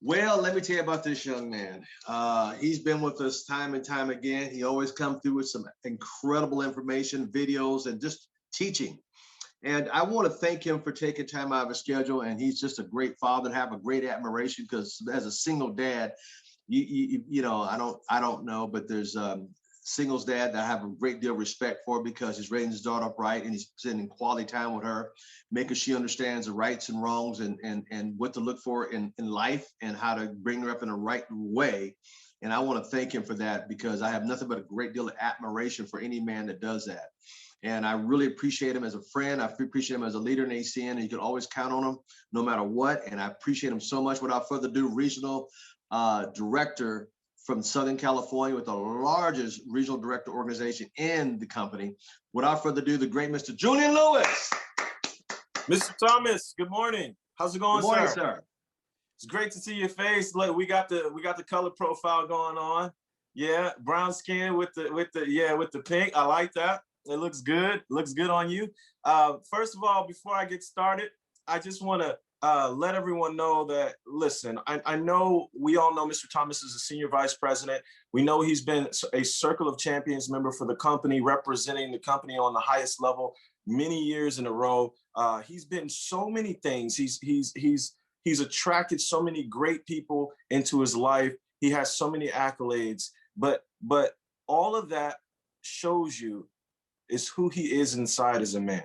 Well, let me tell you about this young man. He's been with us time and time again. He always comes through with some incredible information, videos, and just teaching. And I want to thank him for taking time out of his schedule. And he's just a great father and have a great admiration because as a single dad, I don't know, but there's singles dad that I have a great deal of respect for because he's raising his daughter up right and he's spending quality time with her, making sure she understands the rights and wrongs and what to look for in life and how to bring her up in the right way. And I want to thank him for that because I have nothing but a great deal of admiration for any man that does that. And I really appreciate him as a friend. I appreciate him as a leader in ACN. And you can always count on him no matter what. And I appreciate him so much. Without further ado, regional director from Southern California with the largest regional director organization in the company. Without further ado, the great Mr. Julian Lewis. Mr. Thomas, good morning. How's it going, good morning, sir? It's great to see your face. Look, we got the color profile going on. Yeah, brown skin with the pink. I like that. It looks good. Looks good on you. First of all, before I get started, I just want to let everyone know that, listen, I know we all know Mr. Thomas is a senior vice president. We know he's been a Circle of Champions member for the company, representing the company on the highest level many years in a row. He's been so many things. He's attracted so many great people into his life. He has so many accolades, but all of that shows you is who he is inside as a man.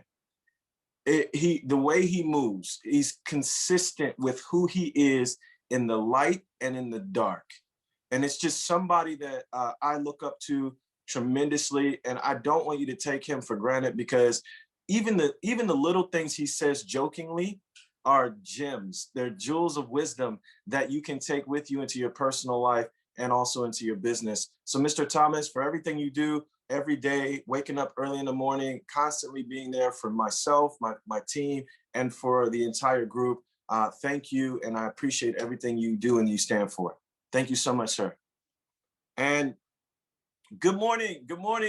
The way he moves, he's consistent with who he is in the light and in the dark. And it's just somebody that I look up to tremendously. And I don't want you to take him for granted because even the little things he says jokingly are gems. They're jewels of wisdom that you can take with you into your personal life and also into your business. So Mr. Thomas, for everything you do, every day, waking up early in the morning, constantly being there for myself, my team, and for the entire group. Thank you, and I appreciate everything you do and you stand for. Thank you so much, sir. And good morning,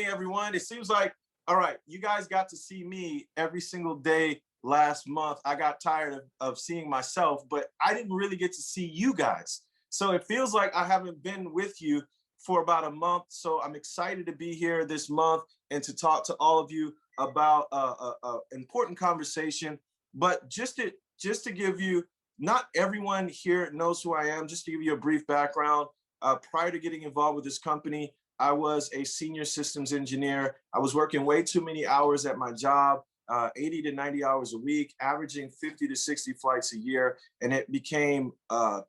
everyone. It seems like, all right, you guys got to see me every single day last month. I got tired of seeing myself, but I didn't really get to see you guys. So it feels like I haven't been with you for about a month. So I'm excited to be here this month and to talk to all of you about an important conversation. But just to give you, not everyone here knows who I am, just to give you a brief background. Prior to getting involved with this company, I was a senior systems engineer. I was working way too many hours at my job, 80 to 90 hours a week, averaging 50 to 60 flights a year. And it became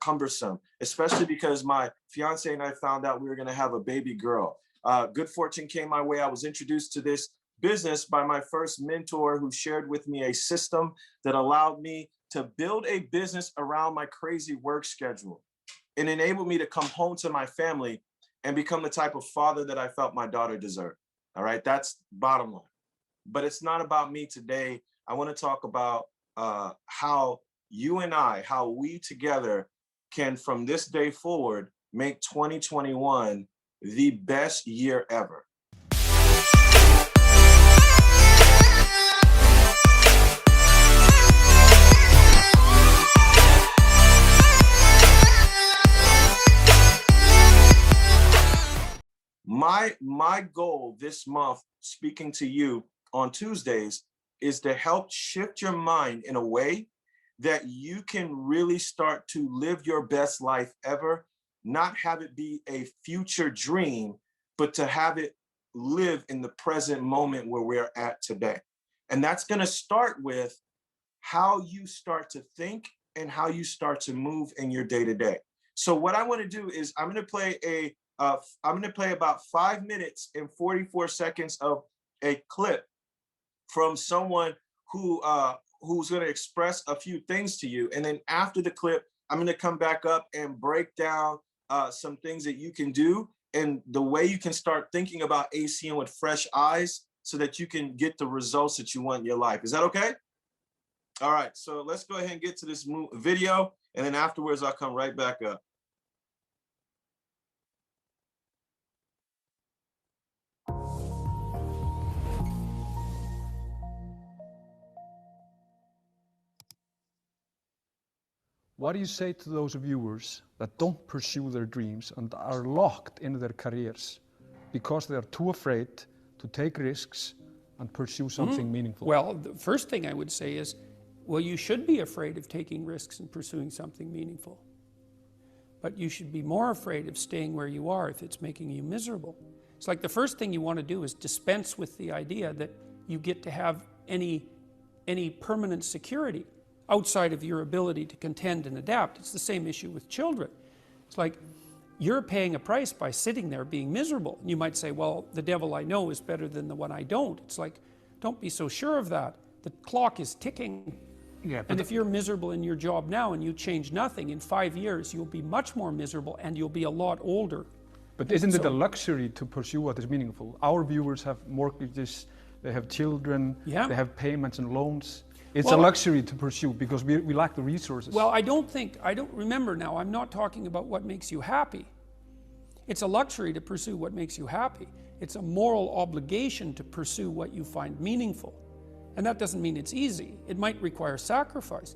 cumbersome, especially because my fiance and I found out we were going to have a baby girl. Good fortune came my way. I was introduced to this business by my first mentor who shared with me a system that allowed me to build a business around my crazy work schedule and enabled me to come home to my family and become the type of father that I felt my daughter deserved. All right, that's bottom line. But it's not about me today. I want to talk about how you and I, how we together can, from this day forward, make 2021 the best year ever. My goal this month, speaking to you on Tuesdays, is to help shift your mind in a way that you can really start to live your best life ever, not have it be a future dream, but to have it live in the present moment where we're at today. And that's going to start with how you start to think and how you start to move in your day-to-day. So what I want to do is I'm going to play about 5 minutes and 44 seconds of a clip from someone who's going to express a few things to you. And then after the clip, I'm going to come back up and break down some things that you can do and the way you can start thinking about ACN with fresh eyes so that you can get the results that you want in your life. Is that okay? All right, so let's go ahead and get to this video, and then afterwards I'll come right back up. What do you say to those viewers that don't pursue their dreams and are locked in their careers because they are too afraid to take risks and pursue something meaningful? Well, the first thing I would say is, well, you should be afraid of taking risks and pursuing something meaningful. But you should be more afraid of staying where you are if it's making you miserable. It's like the first thing you want to do is dispense with the idea that you get to have any permanent security outside of your ability to contend and adapt. It's the same issue with children. It's like you're paying a price by sitting there being miserable. And you might say, well, the devil I know is better than the one I don't. It's like, don't be so sure of that. The clock is ticking. Yeah, And if you're miserable in your job now and you change nothing, in 5 years you'll be much more miserable and you'll be a lot older. But isn't it a luxury to pursue what is meaningful? Our viewers have mortgages, they have children, Yeah. they have payments and loans. It's Well, a luxury to pursue because we lack the resources. Well, I don't remember now, I'm not talking about what makes you happy. It's a luxury to pursue what makes you happy. It's a moral obligation to pursue what you find meaningful. And that doesn't mean it's easy. It might require sacrifice.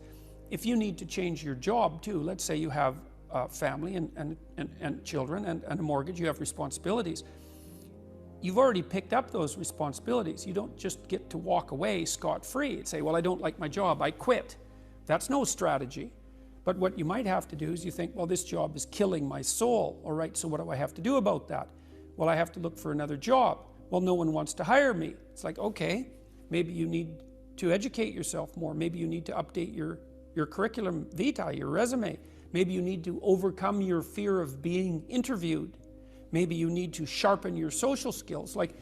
If you need to change your job too, let's say you have a family and children and a mortgage, you have responsibilities. You've already picked up those responsibilities. You don't just get to walk away scot-free and say, well, I don't like my job, I quit. That's no strategy. But what you might have to do is you think, well, this job is killing my soul. All right, so what do I have to do about that? Well, I have to look for another job. Well, no one wants to hire me. It's like, okay, maybe you need to educate yourself more. Maybe you need to update your curriculum vitae, your resume. Maybe you need to overcome your fear of being interviewed. Maybe you need to sharpen your social skills. Like,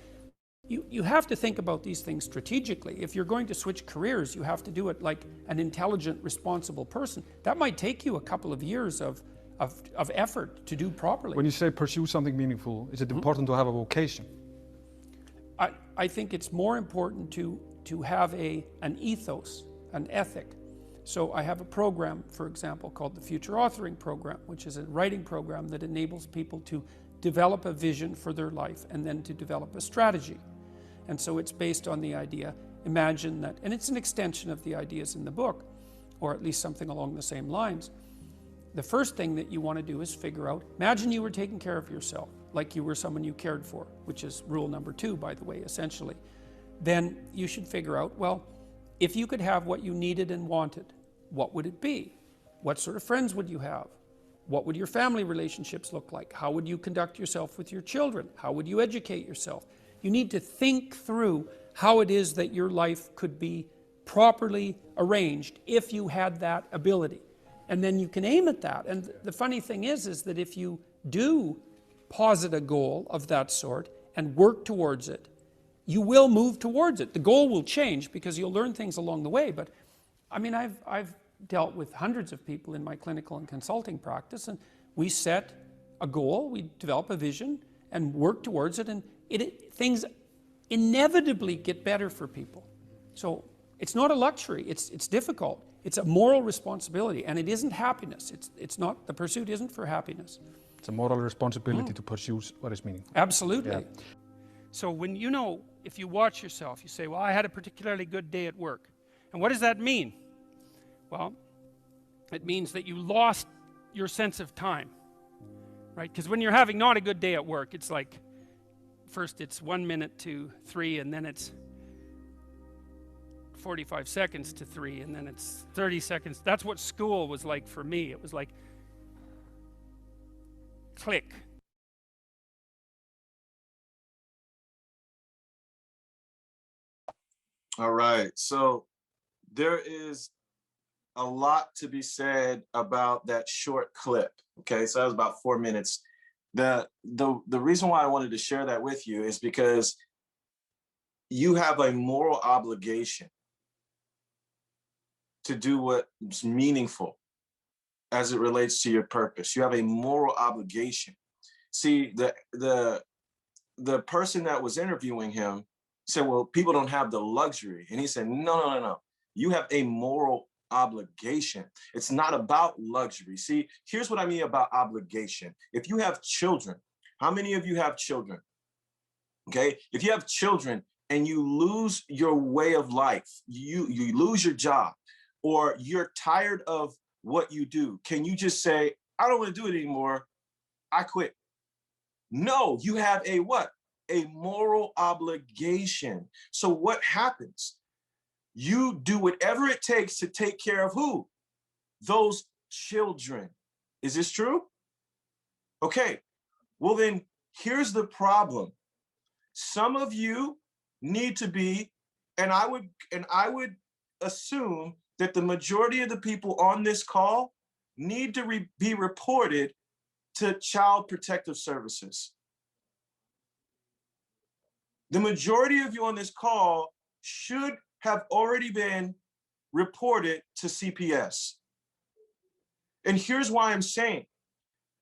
you have to think about these things strategically. If you're going to switch careers, you have to do it like an intelligent, responsible person. That might take you a couple of years of effort to do properly. when you say pursue something meaningful, is it important to have a vocation? I think it's more important to have an ethos, an ethic. So I have a program, for example, called the Future Authoring Program, which is a writing program that enables people to develop a vision for their life and then to develop a strategy. And so it's based on the idea, imagine that, and it's an extension of the ideas in the book, or at least something along the same lines. The first thing that you want to do is figure out, imagine you were taking care of yourself, like you were someone you cared for, which is rule number 2, by the way, essentially. Then you should figure out, well, if you could have what you needed and wanted, what would it be? What sort of friends would you have? What would your family relationships look like? How would you conduct yourself with your children? How would you educate yourself? You need to think through how it is that your life could be properly arranged if you had that ability. And then you can aim at that. And the funny thing is that if you do posit a goal of that sort and work towards it, you will move towards it. The goal will change because you'll learn things along the way. But I mean, I've dealt with hundreds of people in my clinical and consulting practice, and we set a goal, we develop a vision and work towards it, and things inevitably get better for people. So it's not a luxury, it's difficult. It's a moral responsibility, and it isn't happiness. It's not, the pursuit isn't for happiness. It's a moral responsibility to pursue what is meaningful. Absolutely. Yeah. So when if you watch yourself, you say, well, I had a particularly good day at work. And what does that mean? Well, it means that you lost your sense of time, right? Because when you're having not a good day at work, it's like, first it's 1 minute to 3, and then it's 45 seconds to 3, and then it's 30 seconds. That's what school was like for me. It was like, click. All right, so there is a lot to be said about that short clip. Okay, so that was about 4 minutes. The reason why I wanted to share that with you is because you have a moral obligation to do what's meaningful as it relates to your purpose. You have a moral obligation. See, the person that was interviewing him said, well, people don't have the luxury. And he said, no. You have a moral obligation. It's not about luxury. See, here's what I mean about obligation. If you have children, how many of you have children? Okay, if you have children and you lose your way of life, you lose your job, or you're tired of what you do? Can you just say, I don't want to do it anymore, I quit? No, you have a what? A moral obligation. So what happens? You do whatever it takes to take care of who? Those children. Is this true? Okay, well then here's the problem. Some of you need to be, and I would assume that the majority of the people on this call need to be reported to Child Protective Services. The majority of you on this call should have already been reported to CPS. And here's why I'm saying,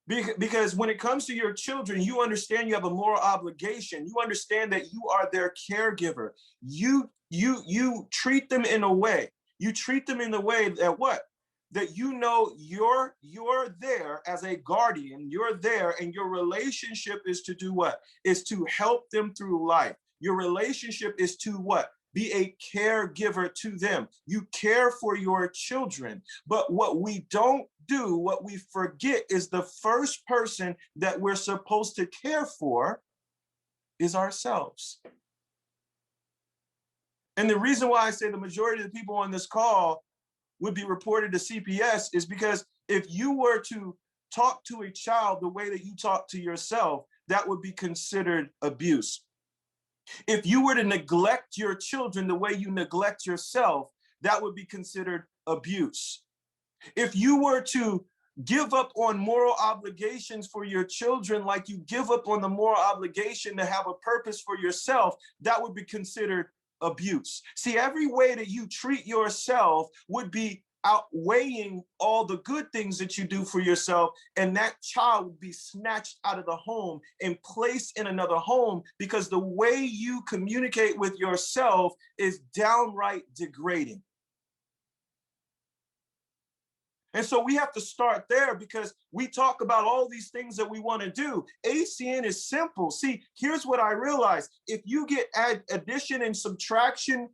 because when it comes to your children, you understand you have a moral obligation. You understand that you are their caregiver. You treat them in a way. You treat them in the way that what? That you know you're there as a guardian. You're there, and your relationship is to do what? Is to help them through life. Your relationship is to what? Be a caregiver to them. You care for your children. But what we don't do, what we forget, is the first person that we're supposed to care for is ourselves. And the reason why I say the majority of the people on this call would be reported to CPS is because if you were to talk to a child the way that you talk to yourself, that would be considered abuse. If you were to neglect your children the way you neglect yourself, that would be considered abuse. If you were to give up on moral obligations for your children like you give up on the moral obligation to have a purpose for yourself, that would be considered abuse. See, every way that you treat yourself would be outweighing all the good things that you do for yourself, and that child would be snatched out of the home and placed in another home because the way you communicate with yourself is downright degrading. And so we have to start there, because we talk about all these things that we want to do. ACN is simple. See, here's what I realized. If you get addition and subtraction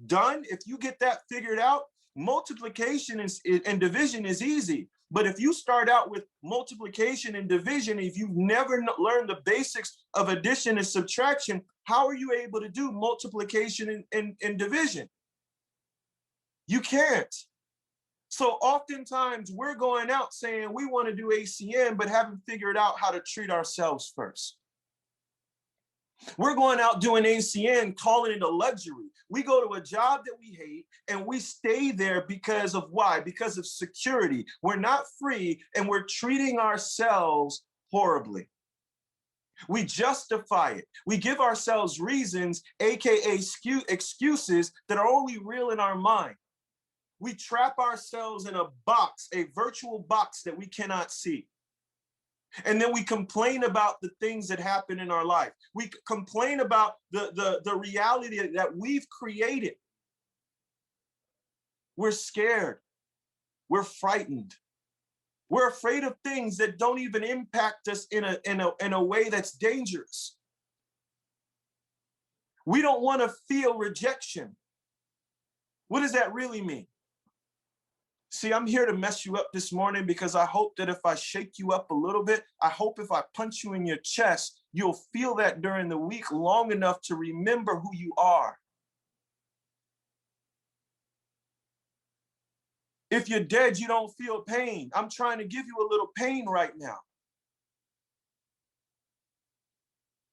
done, if you get that figured out, multiplication and division is easy. But if you start out with multiplication and division, if you've never learned the basics of addition and subtraction, how are you able to do multiplication and division? You can't. So oftentimes we're going out saying we want to do ACN, but haven't figured out how to treat ourselves first. We're going out doing ACN, calling it a luxury. We go to a job that we hate and we stay there because of why? Because of security. We're not free and we're treating ourselves horribly. We justify it. We give ourselves reasons, AKA excuses, that are only real in our mind. We trap ourselves in a box, a virtual box that we cannot see. And then we complain about the things that happen in our life. We complain about the reality that we've created. We're scared. We're frightened. We're afraid of things that don't even impact us in a way that's dangerous. We don't want to feel rejection. What does that really mean? See, I'm here to mess you up this morning because I hope that if I shake you up a little bit, I hope if I punch you in your chest, you'll feel that during the week long enough to remember who you are. If you're dead, you don't feel pain. I'm trying to give you a little pain right now.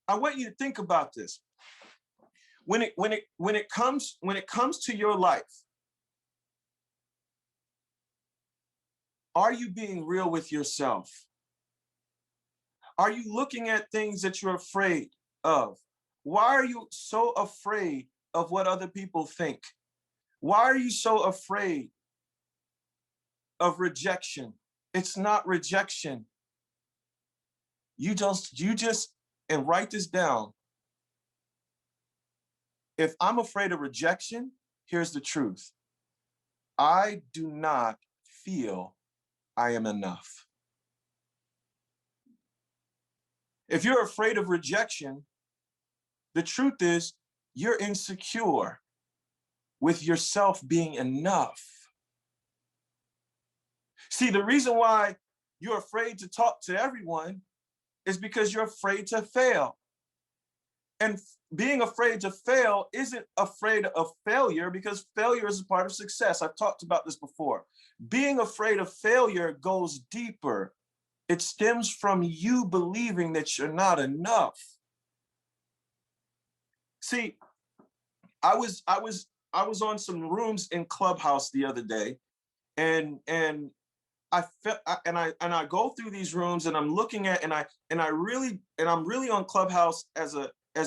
I want you to think about this. When it comes to your life, are you being real with yourself? Are you looking at things that you're afraid of? Why are you so afraid of what other people think? Why are you so afraid of rejection? It's not rejection. You just, and write this down. If I'm afraid of rejection, here's the truth. I do not feel I am enough. If you're afraid of rejection, the truth is you're insecure with yourself being enough. See, the reason why you're afraid to talk to everyone is because you're afraid to fail. And being afraid to fail isn't afraid of failure, because failure is a part of success. I've talked about this before. Being afraid of failure goes deeper. It stems from you believing that you're not enough. See, I was on some rooms in Clubhouse the other day, and I felt, and I go through these rooms, and I'm looking at, and I'm really on Clubhouse as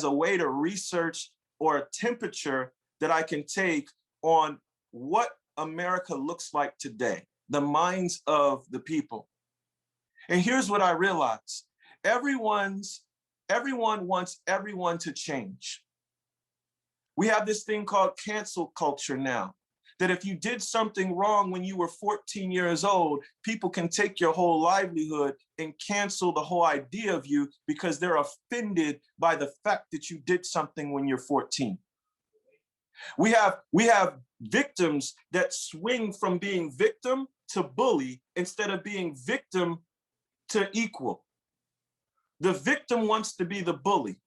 a way to research, or a temperature that I can take on what America looks like today, the minds of the people. And here's what I realized. Everyone wants everyone to change. We have this thing called cancel culture now, that if you did something wrong when you were 14 years old, people can take your whole livelihood and cancel the whole idea of you because they're offended by the fact that you did something when you're 14. We have victims that swing from being victim to bully instead of being victim to equal. The victim wants to be the bully.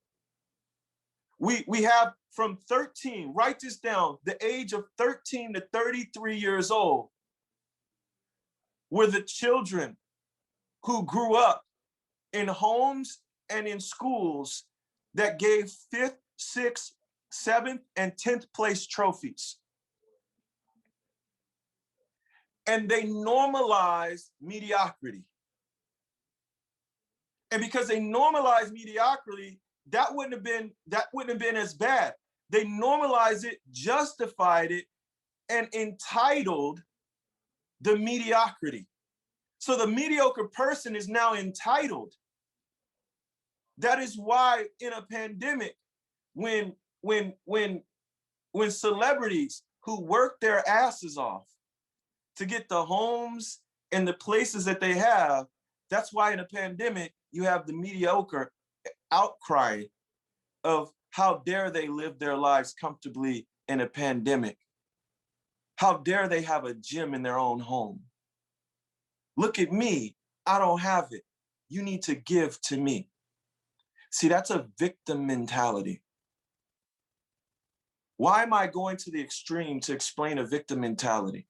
We have from 13, write this down, the age of 13 to 33 years old were the children who grew up in homes and in schools that gave 5th, 6th, 7th, and 10th place trophies. And they normalized mediocrity. And because they normalized mediocrity, that wouldn't have been as bad. They normalized it, justified it, and entitled the mediocrity. So the mediocre person is now entitled. That is why in a pandemic, when celebrities who work their asses off to get the homes and the places that they have, that's why in a pandemic, you have the mediocre outcry of how dare they live their lives comfortably in a pandemic? How dare they have a gym in their own home? Look at me, I don't have it. You need to give to me. See, that's a victim mentality. Why am I going to the extreme to explain a victim mentality?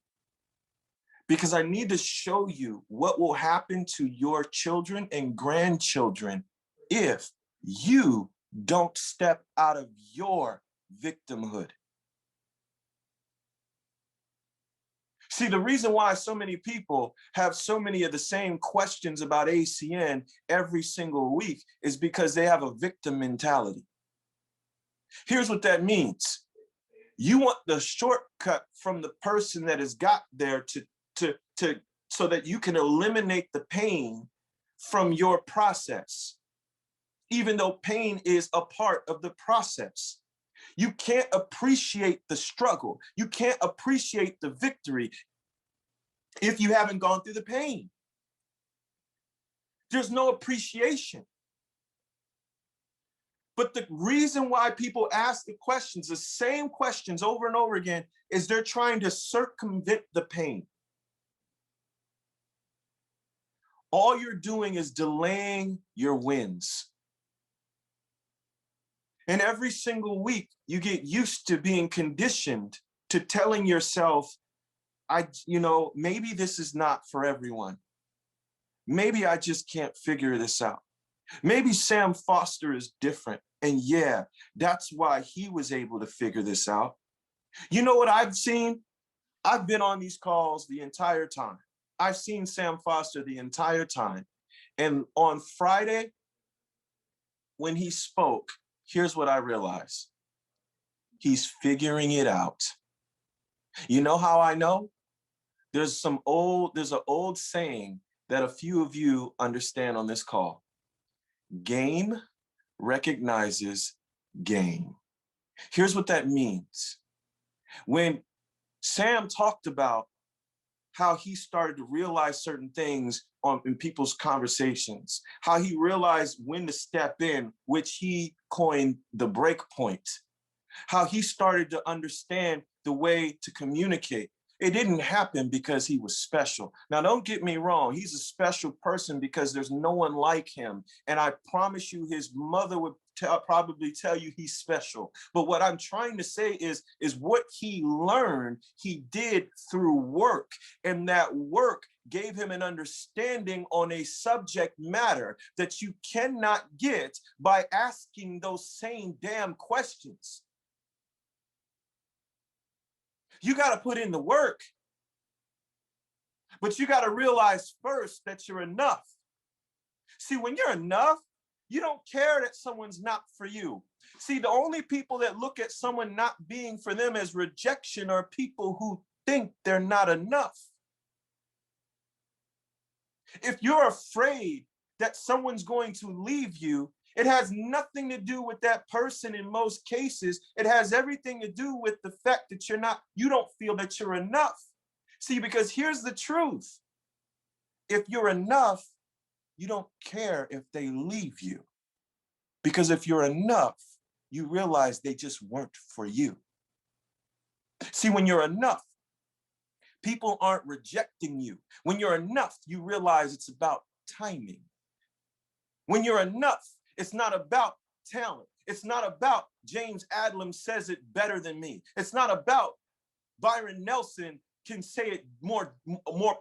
Because I need to show you what will happen to your children and grandchildren if you don't step out of your victimhood. See, the reason why so many people have so many of the same questions about ACN every single week is because they have a victim mentality. Here's what that means. You want the shortcut from the person that has got there so that you can eliminate the pain from your process, even though pain is a part of the process. You can't appreciate the struggle. You can't appreciate the victory if you haven't gone through the pain. There's no appreciation. But the reason why people ask the questions, the same questions over and over again, is they're trying to circumvent the pain. All you're doing is delaying your wins. And every single week, you get used to being conditioned to telling yourself, maybe this is not for everyone. Maybe I just can't figure this out. Maybe Sam Foster is different. And yeah, that's why he was able to figure this out. You know what I've seen? I've been on these calls the entire time. I've seen Sam Foster the entire time. And on Friday, when he spoke, here's what I realized. He's figuring it out. You know how I know? There's an old saying that a few of you understand on this call. Game recognizes game. Here's what that means. When Sam talked about how he started to realize certain things in people's conversations, how he realized when to step in, which he coined the break point, how he started to understand the way to communicate. It didn't happen because he was special. Now, don't get me wrong. He's a special person because there's no one like him. And I promise you, his mother would probably tell you he's special. But what I'm trying to say is what he learned, he did through work. And that work gave him an understanding on a subject matter that you cannot get by asking those same damn questions. You got to put in the work, but you got to realize first that you're enough. See, when you're enough, you don't care that someone's not for you. See, the only people that look at someone not being for them as rejection are people who think they're not enough. If you're afraid that someone's going to leave you, it has nothing to do with that person in most cases. It has everything to do with the fact that you don't feel that you're enough. See, because here's the truth. If you're enough, you don't care if they leave you. Because if you're enough, you realize they just weren't for you. See, when you're enough, people aren't rejecting you. When you're enough, you realize it's about timing. When you're enough, it's not about talent. It's not about James Adlam says it better than me. It's not about Byron Nelson can say it more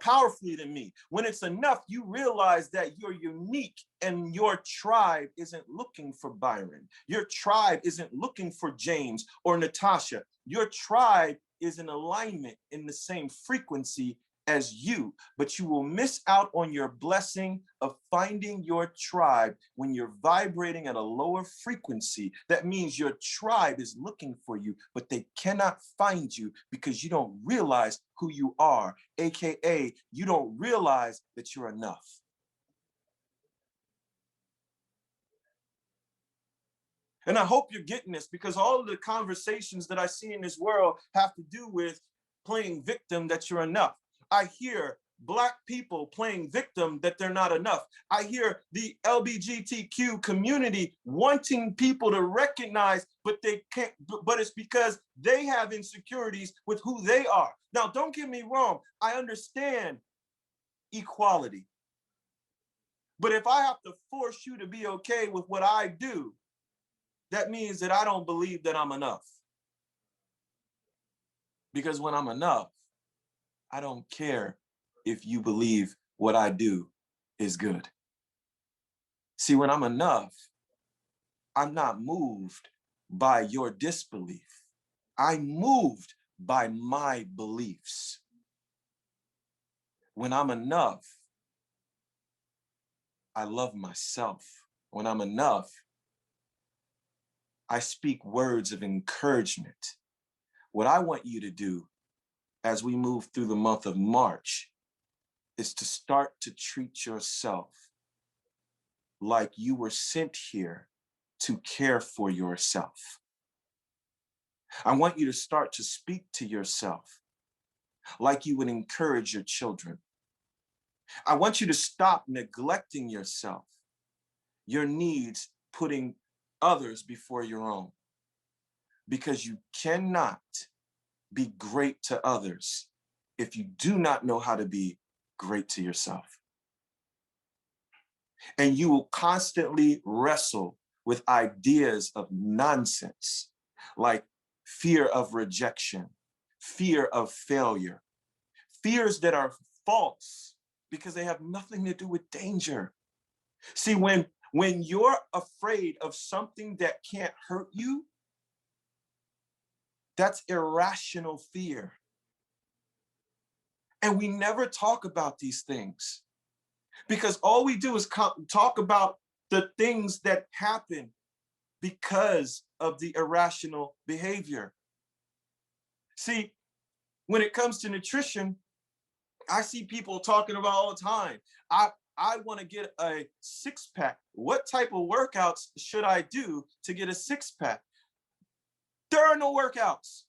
powerfully than me. When it's enough, you realize that you're unique and your tribe isn't looking for Byron. Your tribe isn't looking for James or Natasha. Your tribe is in alignment in the same frequency as you, but you will miss out on your blessing of finding your tribe when you're vibrating at a lower frequency. That means your tribe is looking for you, but they cannot find you because you don't realize who you are, AKA you don't realize that you're enough. And I hope you're getting this, because all of the conversations that I see in this world have to do with playing victim that you're enough. I hear Black people playing victim that they're not enough. I hear the LGBTQ community wanting people to recognize, but they can't, but it's because they have insecurities with who they are. Now, don't get me wrong. I understand equality. But if I have to force you to be okay with what I do, that means that I don't believe that I'm enough. Because when I'm enough, I don't care if you believe what I do is good. See, when I'm enough, I'm not moved by your disbelief. I'm moved by my beliefs. When I'm enough, I love myself. When I'm enough, I speak words of encouragement. What I want you to do as we move through the month of March is to start to treat yourself like you were sent here to care for yourself. I want you to start to speak to yourself like you would encourage your children. I want you to stop neglecting yourself, your needs, putting others before your own, because you cannot be great to others if you do not know how to be great to yourself. And you will constantly wrestle with ideas of nonsense, like fear of rejection, fear of failure, fears that are false because they have nothing to do with danger. See, when you're afraid of something that can't hurt you, that's irrational fear. And we never talk about these things because all we do is talk about the things that happen because of the irrational behavior. See, when it comes to nutrition, I see people talking about all the time. I want to get a six-pack. What type of workouts should I do to get a six-pack? There are no workouts.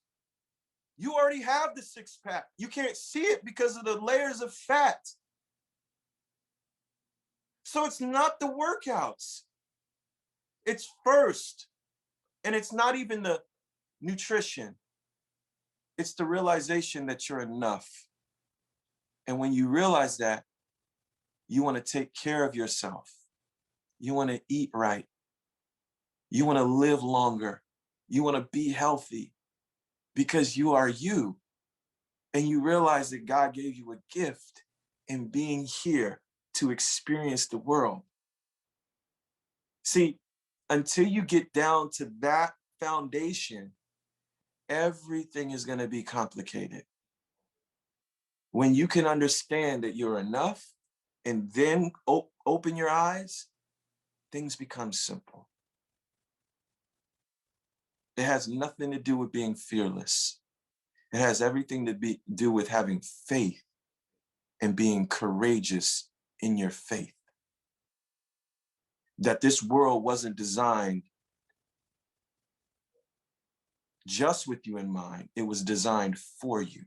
You already have the six-pack. You can't see it because of the layers of fat. So it's not the workouts. It's first. And it's not even the nutrition. It's the realization that you're enough. And when you realize that, you want to take care of yourself. You want to eat right. You want to live longer. You want to be healthy because you are you. And you realize that God gave you a gift in being here to experience the world. See, until you get down to that foundation, everything is going to be complicated. When you can understand that you're enough and then open your eyes, things become simple. It has nothing to do with being fearless. It has everything to do with having faith and being courageous in your faith. That this world wasn't designed just with you in mind. It was designed for you.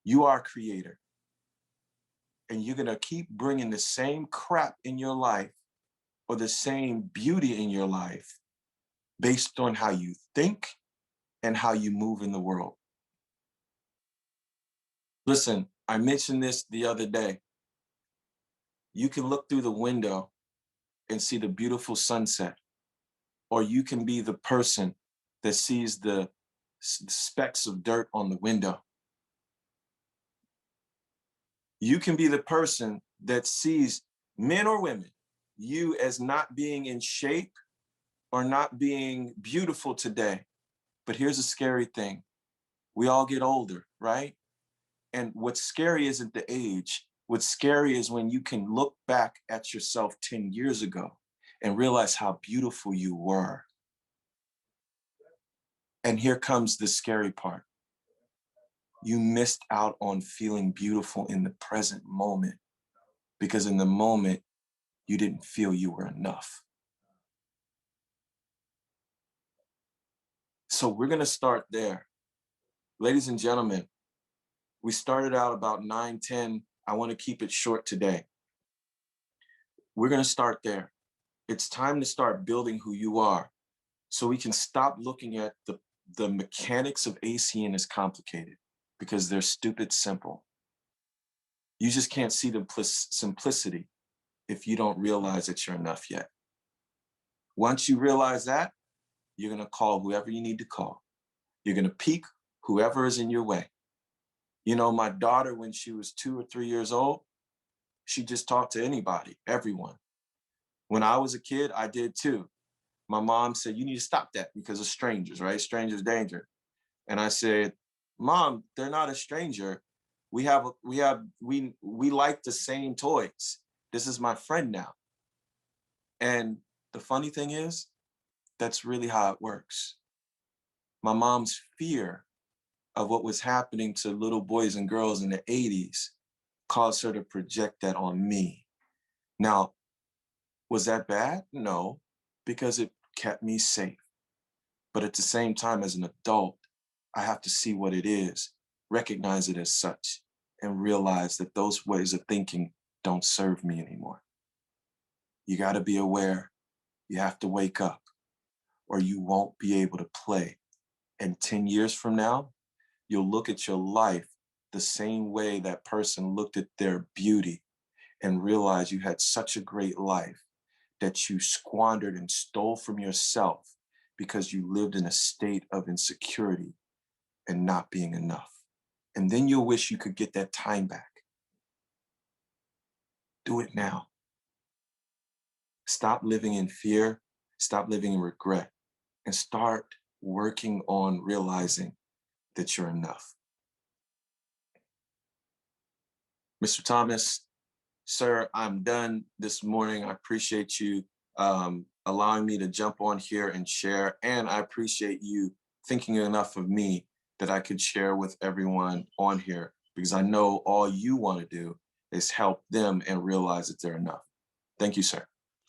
You are a creator. And you're going to keep bringing the same crap in your life or the same beauty in your life based on how you think and how you move in the world. Listen, I mentioned this the other day. You can look through the window and see the beautiful sunset, or you can be the person that sees the specks of dirt on the window. You can be the person that sees, men or women, you as not being in shape or not being beautiful today. But here's a scary thing. We all get older, right? And what's scary isn't the age. What's scary is when you can look back at yourself 10 years ago and realize how beautiful you were. And here comes the scary part. You missed out on feeling beautiful in the present moment because in the moment, you didn't feel you were enough. So we're going to start there. Ladies and gentlemen, we started out about 9:10. I want to keep it short today. We're going to start there. It's time to start building who you are so we can stop looking at the mechanics of ACN as complicated because they're stupid simple. You just can't see the simplicity if you don't realize that you're enough yet. Once you realize that, you're going to call whoever you need to call. You're going to pique whoever is in your way. You know, my daughter, when she was 2 or 3 years old, she just talked to anybody, everyone. When I was a kid, I did too. My mom said, you need to stop that because of strangers, right? Strangers danger. And I said, Mom, they're not a stranger. We like the same toys. This is my friend now. And the funny thing is, that's really how it works. My mom's fear of what was happening to little boys and girls in the 80s caused her to project that on me. Now, was that bad? No, because it kept me safe. But at the same time, as an adult, I have to see what it is, recognize it as such, and realize that those ways of thinking don't serve me anymore. You got to be aware. You have to wake up, or you won't be able to play. And 10 years from now, you'll look at your life the same way that person looked at their beauty and realize you had such a great life that you squandered and stole from yourself because you lived in a state of insecurity and not being enough. And then you'll wish you could get that time back. Do it now. Stop living in fear, stop living in regret, and start working on realizing that you're enough. Mr. Thomas, sir, I'm done this morning. I appreciate you allowing me to jump on here and share, and I appreciate you thinking enough of me that I could share with everyone on here, because I know all you want to do is help them and realize that they're enough. Thank you, sir.